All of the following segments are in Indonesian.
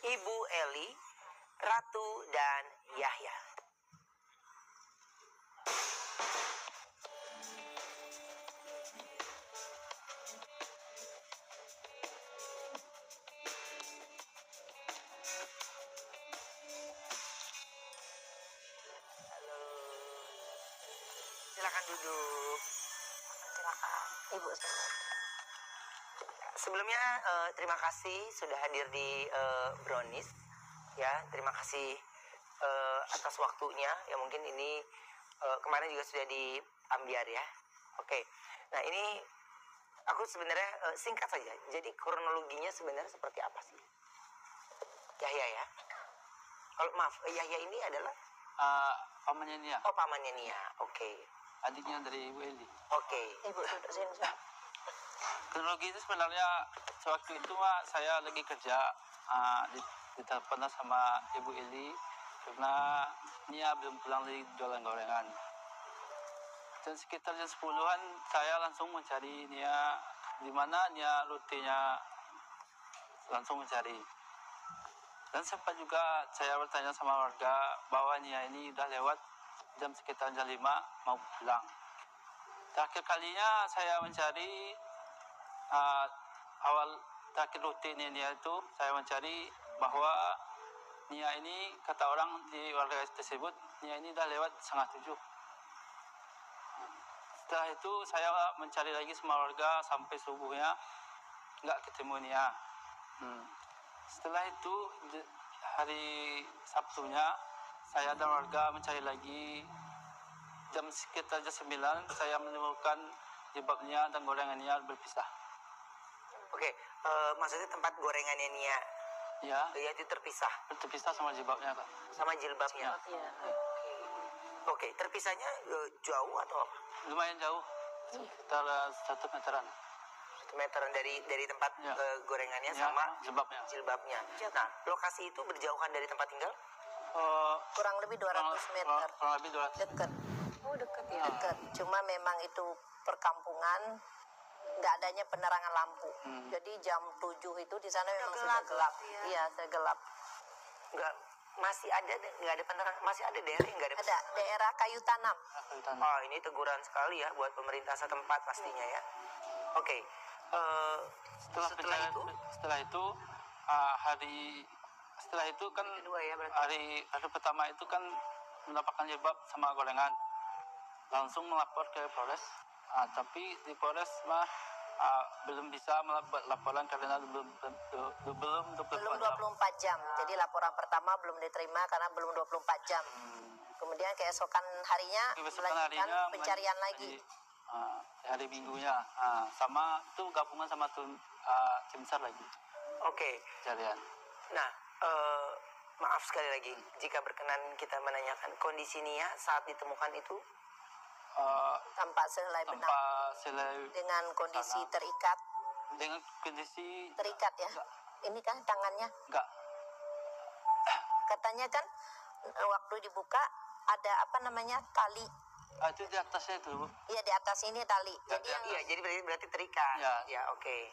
Ibu Eli, Ratu, dan Yahya. Halo. Silakan duduk. Silakan, Ibu. Sebelumnya terima kasih sudah hadir di Brownies. Ya, terima kasih atas waktunya. Ya mungkin ini kemarin juga sudah di Ambiar ya. Oke. Nah ini aku sebenarnya singkat saja. Jadi kronologinya sebenarnya seperti apa sih? Yahya ya. Kalau maaf, Yahya ini adalah pamannya Nia. oh pamannya Nia. Oke. Adiknya dari Ibu Eli. Oke. Ibu duduk sini. Kronologi itu sebenarnya sewaktu itu saya lagi kerja ditelepon sama Ibu Eli karena Nia belum pulang dari jualan gorengan. Dan sekitar jam 10-an saya langsung mencari Nia di mana Nia rutinnya, langsung mencari. Dan sempat juga saya bertanya sama warga bahwa Nia ini udah lewat jam sekitar jam 5 mau pulang. Terakhir kalinya saya mencari terakhir rutin Nia itu saya mencari bahwa Nia ini, kata orang di warga tersebut, Nia ini udah lewat 6:30. Setelah itu saya mencari lagi sama warga sampai subuhnya nggak ketemu Nia. Setelah itu hari Sabtunya saya dan warga mencari lagi. Jam sekitar jam 9 saya menemukan jilbabnya dan gorengannya berpisah. Oke. Maksudnya tempat gorengannya Nia Ya, itu terpisah sama jilbabnya, Kak. sama jilbabnya. Iya. Oke, terpisahnya jauh atau apa? Lumayan jauh, sekitar 1 meteran. 1 meteran dari tempat Ya. Gorengannya Ya, sama jilbabnya. Nah, lokasi itu berjauhan dari tempat tinggal? Kurang lebih 200 meter. Kurang lebih 200. Dekat. Oh, dekat ya. Dekat. Cuma memang itu perkampungan, nggak adanya penerangan lampu. Jadi jam 7 itu di sana memang sudah gelap. ya. Iya, sudah gelap. Nggak ada penerangan, masih ada daerah yang nggak ada. Ada daerah kayu tanam. Oh, ini teguran sekali ya buat pemerintah setempat pastinya ya. Oke. Setelah itu kan Kedua ya berarti. hari pertama itu kan mendapatkan jilbab sama gorengan, langsung melapor ke Polres. Tapi di Polres belum bisa melakukan laporan karena belum 24 jam. Jadi laporan pertama belum diterima karena belum 24 jam. Kemudian keesokan harinya melanjutkan pencarian lagi. Hari Minggunya sama itu gabungan sama tim SAR lagi Oke. pencarian. Nah, maaf sekali lagi jika berkenan kita menanyakan kondisi Nia saat ditemukan itu. Tampak selai benak dengan kondisi sana. terikat Dengan kondisi ya. Enggak. Ini kan tangannya enggak. katanya kan waktu dibuka ada tali. Itu di atasnya itu, Bu. Iya, di atas ini tali. Ya, Jadi ya. yang Iya, jadi berarti terikat. Ya. Ya, oke.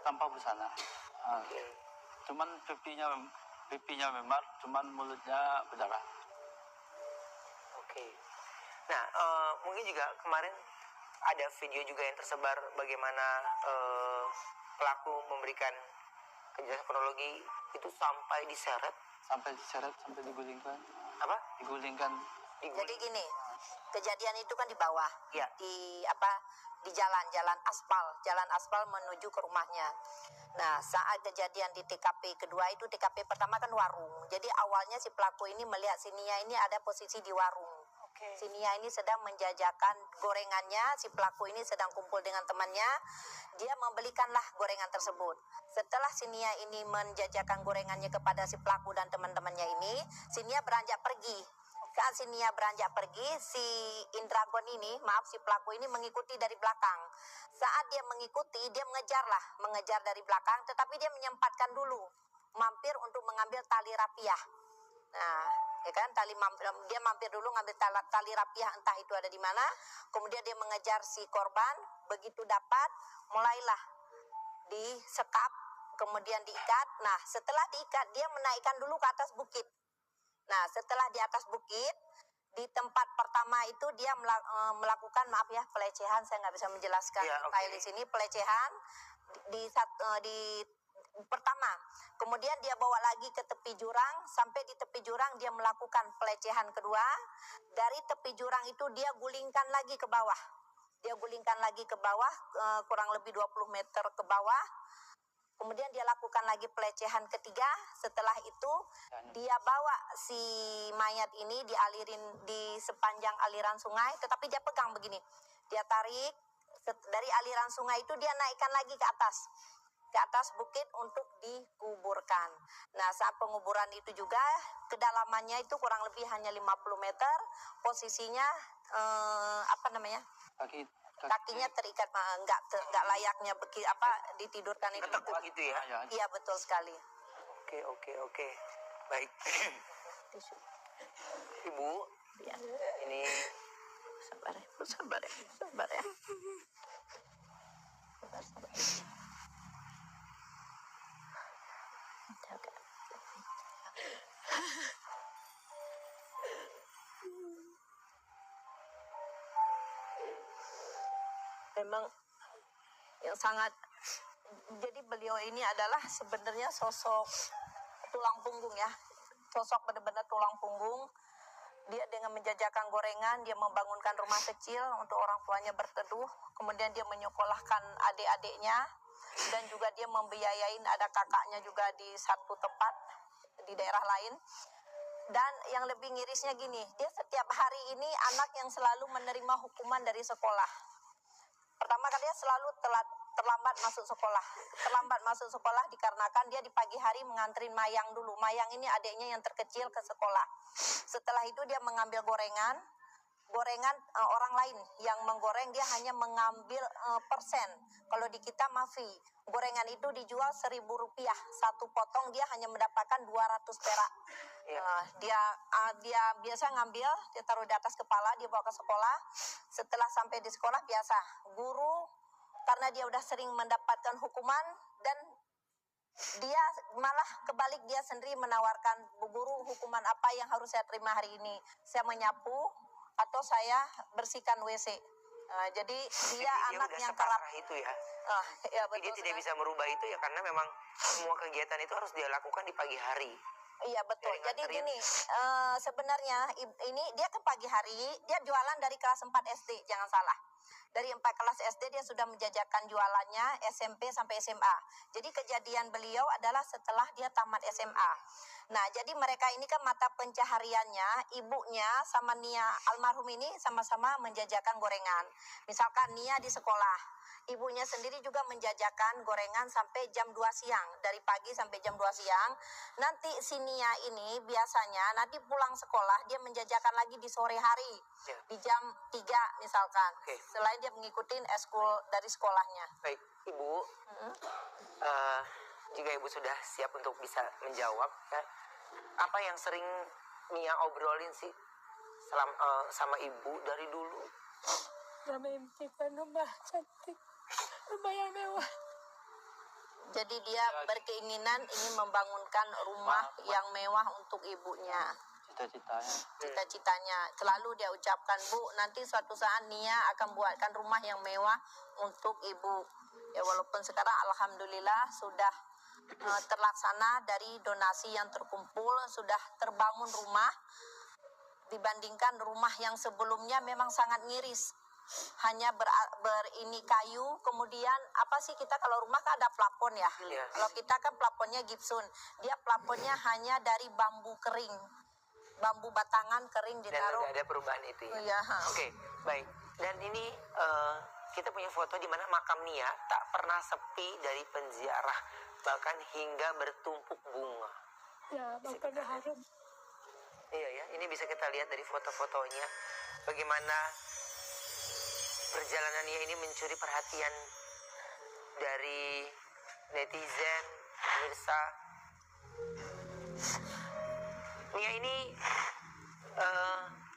Tanpa busana. Oke. Cuman pipinya memar, cuman mulutnya berdarah. Oke. Nah, mungkin juga kemarin ada video juga yang tersebar bagaimana pelaku memberikan kejelasan kronologi itu sampai diseret. Sampai diseret, sampai digulingkan. Apa? Digulingkan. jadi gini, kejadian itu kan di bawah. Ya. Di jalan aspal menuju ke rumahnya. Nah, saat kejadian di TKP kedua itu, TKP pertama kan warung. Jadi awalnya si pelaku ini melihat si Nia ini ada posisi di warung. Oke. Si Nia ini sedang menjajakan gorengannya, si pelaku ini sedang kumpul dengan temannya, dia membelikanlah gorengan tersebut. Setelah si Nia ini menjajakan gorengannya kepada si pelaku dan teman-temannya ini, si Nia beranjak pergi. Saat si Nia beranjak pergi, si Indragon ini, si pelaku ini mengikuti dari belakang. Saat dia mengikuti, dia mengejar dari belakang, tetapi dia menyempatkan dulu, mampir untuk mengambil tali rapiah. Nah, ya kan, dia mampir dulu ngambil tali rapiah, entah itu ada di mana. Kemudian dia mengejar si korban, begitu dapat, mulailah disekap, kemudian diikat. Nah, setelah diikat, dia menaikkan dulu ke atas bukit. Nah, setelah di atas bukit, di tempat pertama itu dia melakukan, maaf ya, pelecehan. Saya nggak bisa menjelaskan detail di sini, pelecehan di pertama. Kemudian dia bawa lagi ke tepi jurang, sampai di tepi jurang dia melakukan pelecehan kedua. Dari tepi jurang itu dia gulingkan lagi ke bawah. Dia gulingkan lagi ke bawah, kurang lebih 20 meter ke bawah. Kemudian dia lakukan lagi pelecehan ketiga. Setelah itu dia bawa si mayat ini dialirin di sepanjang aliran sungai, tetapi dia pegang begini. Dia tarik dari aliran sungai itu, dia naikkan lagi ke atas bukit untuk dikuburkan. Nah, saat penguburan itu juga kedalamannya itu kurang lebih hanya 50 meter. Posisinya kakinya terikat, nggak layaknya ditidurkan itu. Ketekuk gitu ya? Iya, betul sekali. Oke. Baik. Ibu, Ya. ini Sabar ya. Sabar. Jaga. Memang yang sangat, jadi beliau ini adalah sebenarnya sosok tulang punggung ya, sosok benar-benar tulang punggung. Dia dengan menjajakan gorengan, dia membangunkan rumah kecil untuk orang tuanya berteduh, kemudian dia menyekolahkan adik-adiknya, dan juga dia membiayain, ada kakaknya juga di satu tempat di daerah lain. Dan yang lebih mirisnya gini, dia setiap hari ini anak yang selalu menerima hukuman dari sekolah. Pertama kali dia selalu terlambat masuk sekolah. Terlambat masuk sekolah dikarenakan dia di pagi hari menganterin Mayang dulu. Mayang ini adiknya yang terkecil ke sekolah. Setelah itu dia mengambil gorengan orang lain yang menggoreng, dia hanya mengambil persen. Kalau di kita mafi, gorengan itu dijual Rp1.000, satu potong dia hanya mendapatkan 200 perak. Dia biasa ngambil, dia taruh di atas kepala, dia bawa ke sekolah. Setelah sampai di sekolah, biasa guru, karena dia udah sering mendapatkan hukuman, dan dia malah kebalik, dia sendiri menawarkan, Bu Guru, hukuman apa yang harus saya terima hari ini? Saya menyapu atau saya bersihkan WC. Jadi dia anak yang kerap itu ya. Ya, betul. Dia tidak bisa merubah itu ya, karena memang semua kegiatan itu harus dia lakukan di pagi hari. Iya, betul. Jadi gini, sebenarnya ini dia ke pagi hari, dia jualan dari kelas 4 SD, jangan salah. Dari 4 kelas SD dia sudah menjajakan jualannya SMP sampai SMA. Jadi kejadian beliau adalah setelah dia tamat SMA. Nah, jadi mereka ini kan mata pencahariannya, ibunya sama Nia almarhum ini sama-sama menjajakan gorengan. Misalkan Nia di sekolah, ibunya sendiri juga menjajakan gorengan sampai jam 2 siang. Dari pagi sampai jam 2 siang. Nanti si Nia ini biasanya nanti pulang sekolah, dia menjajakan lagi di sore hari. Di jam 3 misalkan. Selain dia mengikuti eskul dari sekolahnya. Baik, Ibu. Jika Ibu sudah siap untuk bisa menjawab, ya, apa yang sering Nia obrolin sih sama Ibu dari dulu? Ya, mimpikan rumah cantik, rumah yang mewah. Jadi dia berkeinginan ingin membangunkan rumah yang mewah untuk ibunya. Cita-citanya selalu dia ucapkan, Bu, nanti suatu saat Nia akan buatkan rumah yang mewah untuk ibu. Ya, walaupun sekarang alhamdulillah sudah terlaksana dari donasi yang terkumpul, sudah terbangun rumah. Dibandingkan rumah yang sebelumnya memang sangat miris, hanya berini kayu. Kemudian apa sih, kita kalau rumah kan ada plafon ya. Kalau kita kan plafonnya gipsun, dia plafonnya hanya dari bambu kering, bambu batangan kering ditaruh. Dan ada perubahan itu ya. Iya. Oke, baik. Dan ini kita punya foto di mana makam Nia tak pernah sepi dari penziarah, bahkan hingga bertumpuk bunga. Ya, Bapak harum. Iya ya, ini bisa kita lihat dari foto-fotonya bagaimana perjalanan Nia ini mencuri perhatian dari netizen, pemirsa. Nia ini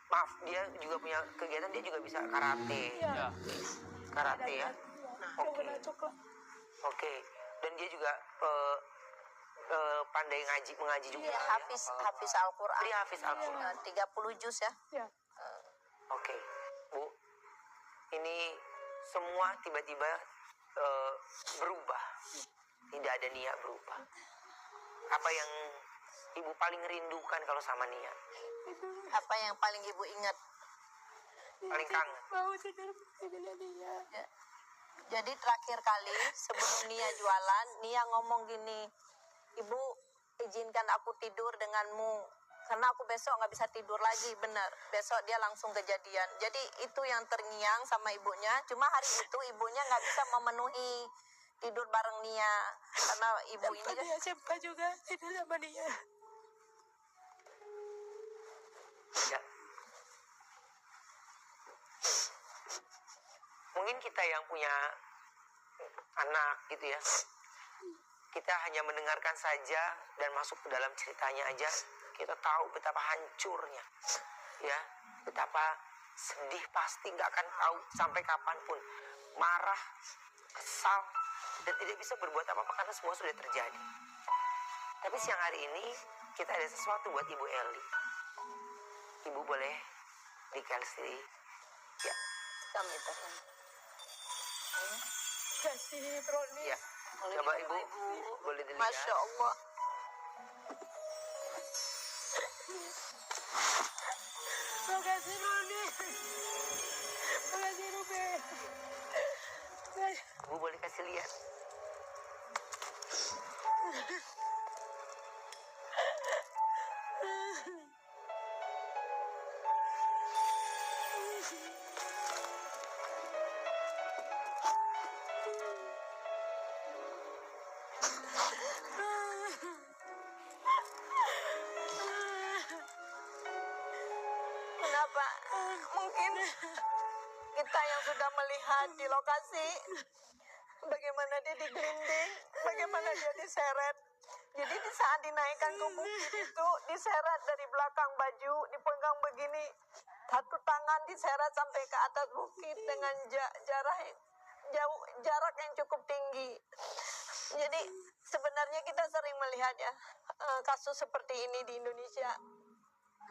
maaf, dia juga punya kegiatan, dia juga bisa karate. Ya. Karate ya. Oke. Oke. Dan dia juga pandai mengaji juga. Iya, Hafiz Al-Quran. Dia Hafiz Al-Quran. 30 juz ya. Ya. Oke, Bu. Ini semua tiba-tiba berubah. Tidak ada Nia berubah. Apa yang Ibu paling rindukan kalau sama Nia? Apa yang paling Ibu ingat? Paling kangen? Mau tidur dengan dia. Ya. Jadi terakhir kali sebelum Nia jualan, Nia ngomong gini, Ibu izinkan aku tidur denganmu, karena aku besok nggak bisa tidur lagi. Benar, besok dia langsung kejadian. Jadi itu yang terngiang sama ibunya. Cuma hari itu ibunya nggak bisa memenuhi tidur bareng Nia, karena ibu ini Sempat dia sempat juga tidur sama dia. Ya. Mungkin kita yang punya anak gitu ya, kita hanya mendengarkan saja dan masuk ke dalam ceritanya aja, kita tahu betapa hancurnya, ya, betapa sedih, pasti nggak akan tahu sampai kapanpun, marah, kesal, dan tidak bisa berbuat apa-apa karena semua sudah terjadi. Tapi siang hari ini kita ada sesuatu buat Ibu Eli. Ibu boleh dikasih, ya, kami terus. Kasih brownies. ya. Coba Ibu boleh dilihat. Masya Allah. Makasih brownies. Makasih Ruben. Ibu boleh kasih lihat. Kenapa? Mungkin kita yang sudah melihat di lokasi bagaimana dia digelinding, bagaimana dia diseret. Jadi di saat dinaikkan ke bukit itu diseret dari belakang baju, dipegang begini, satu tangan diseret sampai ke atas bukit dengan jarak yang cukup tinggi. Jadi sebenarnya kita sering melihat ya kasus seperti ini di Indonesia.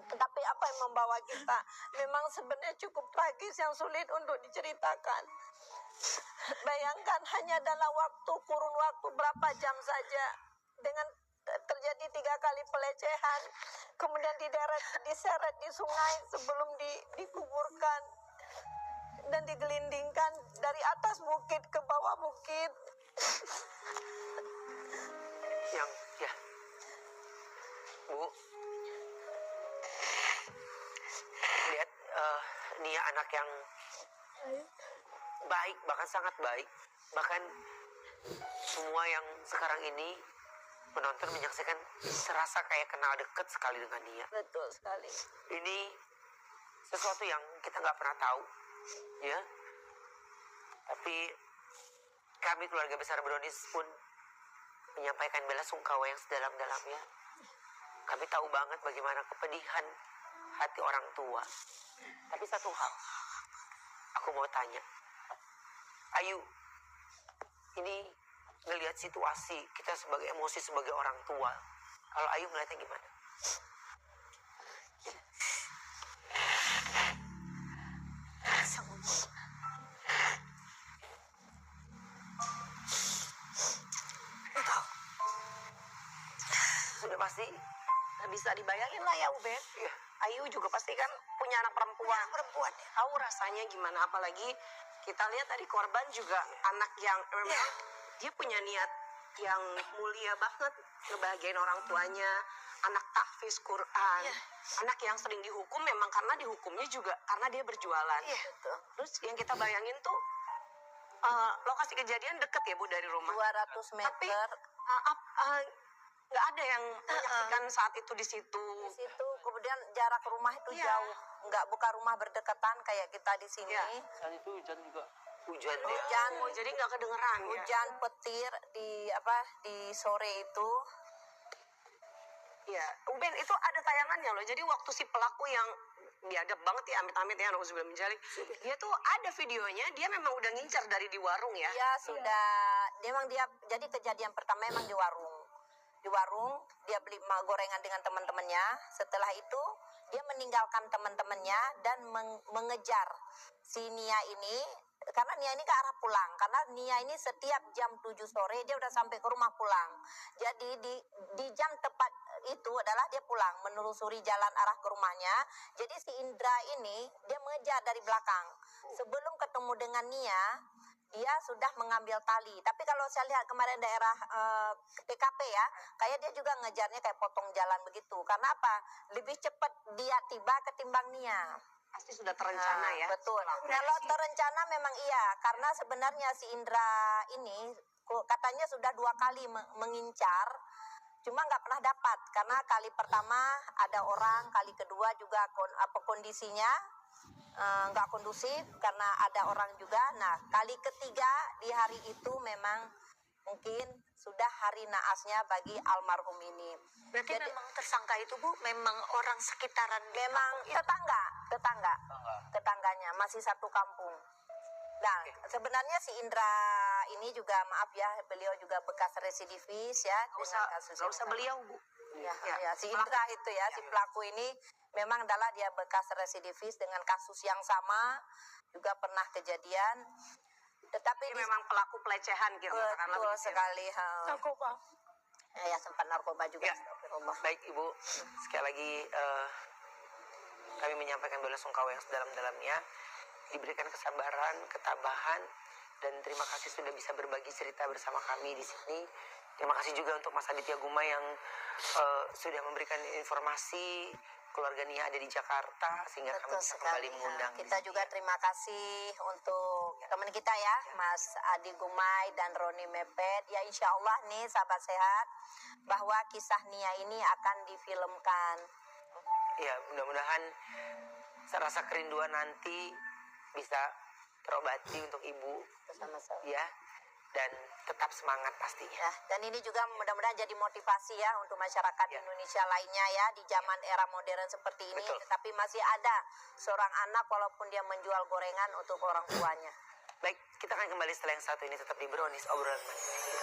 Tetapi apa yang membawa kita memang sebenarnya cukup tragis yang sulit untuk diceritakan. Bayangkan hanya dalam kurun waktu berapa jam saja dengan terjadi 3 kali pelecehan, kemudian diseret di sungai sebelum dikuburkan dan digelindingkan dari atas bukit ke bawah bukit. Yang, ya, Bu, lihat Nia anak yang baik, bahkan sangat baik. Bahkan semua yang sekarang ini penonton menyaksikan serasa kayak kenal dekat sekali dengan Nia. Betul sekali. Ini sesuatu yang kita nggak pernah tahu, ya. Tapi kami keluarga besar Brownies pun menyampaikan bela sungkawa yang sedalam-dalamnya. Kami tahu banget bagaimana kepedihan hati orang tua. Tapi satu hal, aku mau tanya, Ayu, ini ngelihat situasi kita sebagai emosi sebagai orang tua, kalau Ayu ngeliatnya gimana? Sudah pasti Nggak bisa dibayangin lah ya Ubed. Iya. Ayu juga pasti kan punya anak perempuan. Tahu rasanya gimana, apalagi kita lihat tadi korban juga anak yang memang dia punya niat yang mulia banget ngebahagiain orang tuanya, anak tahfiz Quran, anak yang sering dihukum memang karena dihukumnya juga karena dia berjualan. Terus yang kita bayangin tuh lokasi kejadian deket ya Bu dari rumah. 200 meter. Tapi nggak ada yang menyaksikan saat itu di situ. Di situ kemudian jarak rumah itu jauh, bukan rumah berdekatan kayak kita di sini. Saat itu hujan juga. hujan ya. Hujan, Oh, jadi nggak kedengeran ya? hujan petir di sore itu. Ya, Uben itu ada tayangannya loh. Jadi waktu si pelaku yang biadab banget ya, amit-amit ya, nauzubillah min dzalik, dia tuh ada videonya, dia memang udah ngincar dari di warung ya. Dia sudah memang dia jadi kejadian pertama memang di warung. Di warung dia beli gorengan dengan teman-temannya. Setelah itu dia meninggalkan teman-temannya dan mengejar si Nia ini, karena Nia ini ke arah pulang, karena Nia ini setiap jam 7 sore dia udah sampai ke rumah pulang. Jadi di jam tepat itu adalah dia pulang menelusuri jalan arah ke rumahnya. Jadi si Indra ini dia mengejar dari belakang. Sebelum ketemu dengan Nia, dia sudah mengambil tali. Tapi kalau saya lihat kemarin daerah PKP ya, kayak dia juga ngejarnya kayak potong jalan begitu. Karena apa? Lebih cepat dia tiba ketimbang Nia. Pasti sudah terencana ya. Betul. Kalau terencana memang iya, karena sebenarnya si Indra ini katanya sudah 2 kali mengincar, cuma nggak pernah dapat karena kali pertama ada orang, kali kedua juga kondisinya nggak kondusif karena ada orang juga. Nah, kali ketiga di hari itu memang mungkin sudah hari naasnya bagi almarhum ini. Berarti memang tersangka itu Bu memang orang sekitaran Memang tetangganya masih satu kampung. Nah, sebenarnya si Indra ini juga maaf ya, beliau juga bekas residivis ya. Nggak usah beliau Bu. Ya, si Indra itu ya, si pelaku ini memang adalah dia bekas residivis dengan kasus yang sama, juga pernah kejadian. Tetapi Ini memang pelaku pelecehan gitu. betul sekali. Narkoba. Ya, sempat narkoba juga. Ya. Baik Ibu, sekali lagi kami menyampaikan bela sungkawa yang sedalam-dalamnya. Diberikan kesabaran, ketabahan, dan terima kasih sudah bisa berbagi cerita bersama kami di sini. Terima kasih juga untuk Mas Aditya Guma yang sudah memberikan informasi keluarga Nia ada di Jakarta sehingga kami bisa kembali mengundang. Kita juga terima kasih untuk teman kita ya, Mas Adi Gumai dan Roni Mepet. Ya insya Allah nih sahabat sehat, bahwa kisah Nia ini akan difilmkan. Ya mudah-mudahan rasa kerinduan nanti bisa terobati untuk Ibu Bersama-sama. ya, dan tetap semangat pastinya. Ya, dan ini juga mudah-mudahan jadi motivasi ya untuk masyarakat Indonesia lainnya ya di zaman era modern seperti ini. Betul. Tetapi masih ada seorang anak walaupun dia menjual gorengan untuk orang tuanya. Baik, kita akan kembali setelah yang satu ini, tetap di Brownies Obrolan Manis.